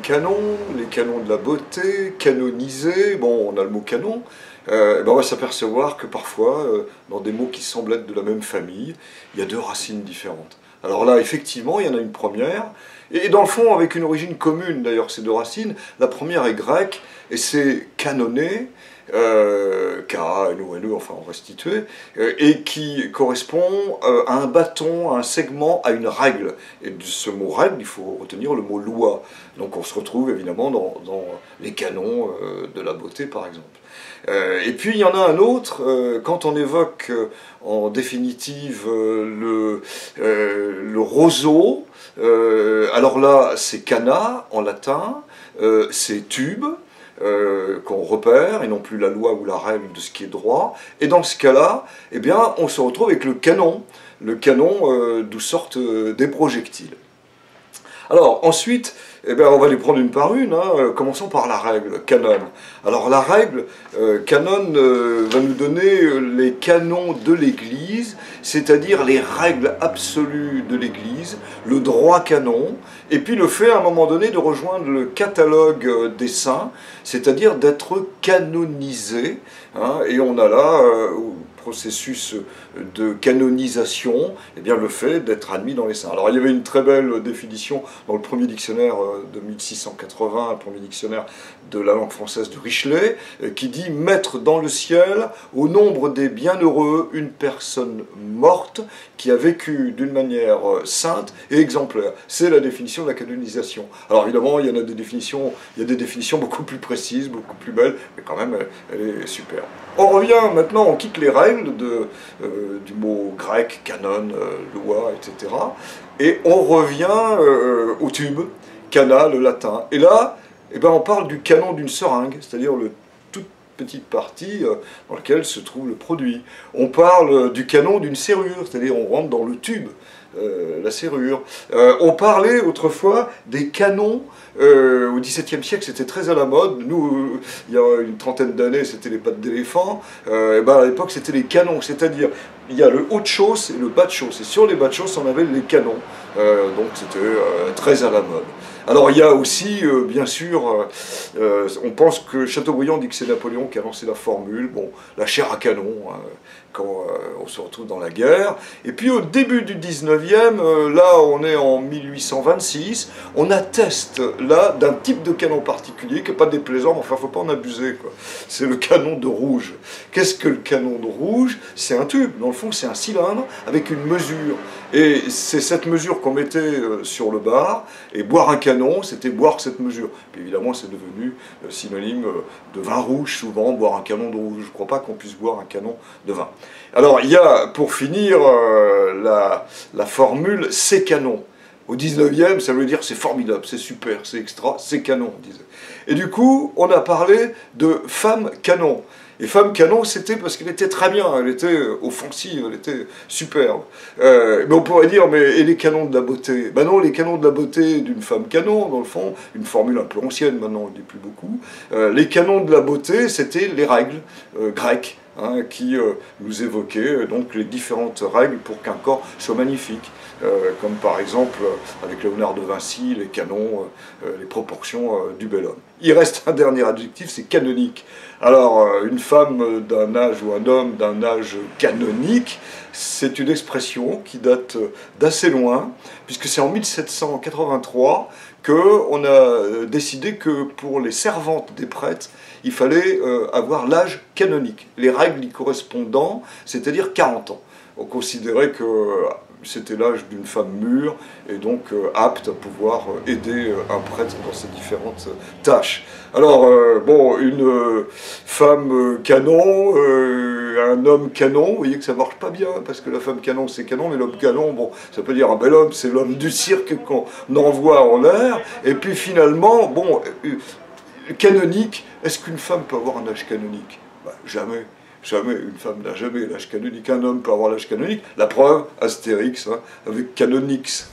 canon, les canons de la beauté, canoniser, bon, on a le mot canon, ben on va s'apercevoir que parfois, dans des mots qui semblent être de la même famille, il y a deux racines différentes. Alors là, effectivement, il y en a une première, et dans le fond, avec une origine commune d'ailleurs, ces deux racines. La première est grecque, et c'est canonné, K-A-N-O-N-E, enfin en restitué, et qui correspond à un bâton, à un segment, à une règle. Et de ce mot règle, il faut retenir le mot loi. Donc on se retrouve évidemment dans les canons de la beauté, par exemple. Et puis il y en a un autre, quand on évoque en définitive le roseau, alors là c'est cana en latin, c'est tube, qu'on repère, et non plus la loi ou la règle de ce qui est droit. Et dans ce cas-là, eh bien, on se retrouve avec le canon d'où sortent des projectiles. Alors ensuite, eh bien, on va les prendre une par une, hein. Commençons par la règle, canon. Alors la règle, canon va nous donner les canons de l'Église, c'est-à-dire les règles absolues de l'Église, le droit canon, et puis le fait à un moment donné de rejoindre le catalogue des saints, c'est-à-dire d'être canonisé, hein. Et on a là processus de canonisation, eh bien le fait d'être admis dans les saints. Alors il y avait une très belle définition dans le premier dictionnaire de 1680, le premier dictionnaire de la langue française de Richelet, qui dit « mettre dans le ciel, au nombre des bienheureux, une personne morte qui a vécu d'une manière sainte et exemplaire ». C'est la définition de la canonisation. Alors évidemment, il y a des définitions beaucoup plus précises, beaucoup plus belles, mais quand même, elle est super. On revient maintenant, on quitte les règles du mot grec, canon, loi, etc. Et on revient au tube, cana, le latin. Et là, eh ben, on parle du canon d'une seringue, c'est-à-dire le toute petite partie dans laquelle se trouve le produit. On parle du canon d'une serrure, c'est-à-dire on rentre dans le tube, la serrure. On parlait autrefois des canons. Au XVIIe siècle, c'était très à la mode. Nous, il y a une trentaine d'années, c'était les pattes d'éléphant. Et ben, à l'époque, c'était les canons, c'est-à-dire il y a le haut de chausse et le bas de chausse. Et sur les bas de chausse, on avait les canons. Donc c'était très à la mode. Alors il y a aussi, bien sûr, on pense que Chateaubriand dit que c'est Napoléon qui a lancé la formule, bon, la chair à canon, hein, quand on se retrouve dans la guerre. Et puis au début du 19e, là on est en 1826, on atteste là d'un type de canon particulier qui n'est pas déplaisant, mais enfin il ne faut pas en abuser, quoi. C'est le canon de rouge. Qu'est-ce que le canon de rouge? C'est un tube, dans le fond c'est un cylindre avec une mesure. Et c'est cette mesure qu'on mettait sur le bar, et boire un canon, c'était boire cette mesure. Puis évidemment, c'est devenu synonyme de vin rouge, souvent, boire un canon de rouge. Je ne crois pas qu'on puisse boire un canon de vin. Alors, il y a, pour finir, la formule « c'est canon ». Au 19e, ça veut dire c'est formidable, c'est super, c'est extra, c'est canon, on disait. Et du coup, on a parlé de femme canon. Et femme canon, c'était parce qu'elle était très bien, elle était offensive, elle était superbe. Mais on pourrait dire, mais et les canons de la beauté? Ben non, les canons de la beauté d'une femme canon, dans le fond, une formule un peu ancienne, maintenant on ne dit plus beaucoup. Les canons de la beauté, c'était les règles grecques, hein, qui nous évoquaient donc les différentes règles pour qu'un corps soit magnifique. Comme par exemple, avec Léonard de Vinci, les canons, les proportions du bel homme. Il reste un dernier adjectif, c'est canonique. Alors, une femme d'un âge ou un homme d'un âge canonique, c'est une expression qui date d'assez loin, puisque c'est en 1783 qu'on a décidé que pour les servantes des prêtres, il fallait avoir l'âge canonique, les règles y correspondant, c'est-à-dire 40 ans. On considérait que c'était l'âge d'une femme mûre et donc apte à pouvoir aider un prêtre dans ses différentes tâches. Alors, bon, une femme canon, un homme canon, vous voyez que ça marche pas bien, parce que la femme canon c'est canon, mais l'homme canon, bon, ça peut dire un bel homme, c'est l'homme du cirque qu'on envoie en l'air, et puis finalement, bon, canonique, est-ce qu'une femme peut avoir un âge canonique? Ben, jamais. Jamais, une femme n'a jamais l'âge canonique, un homme peut avoir l'âge canonique. La preuve, Astérix, hein, avec Canonix.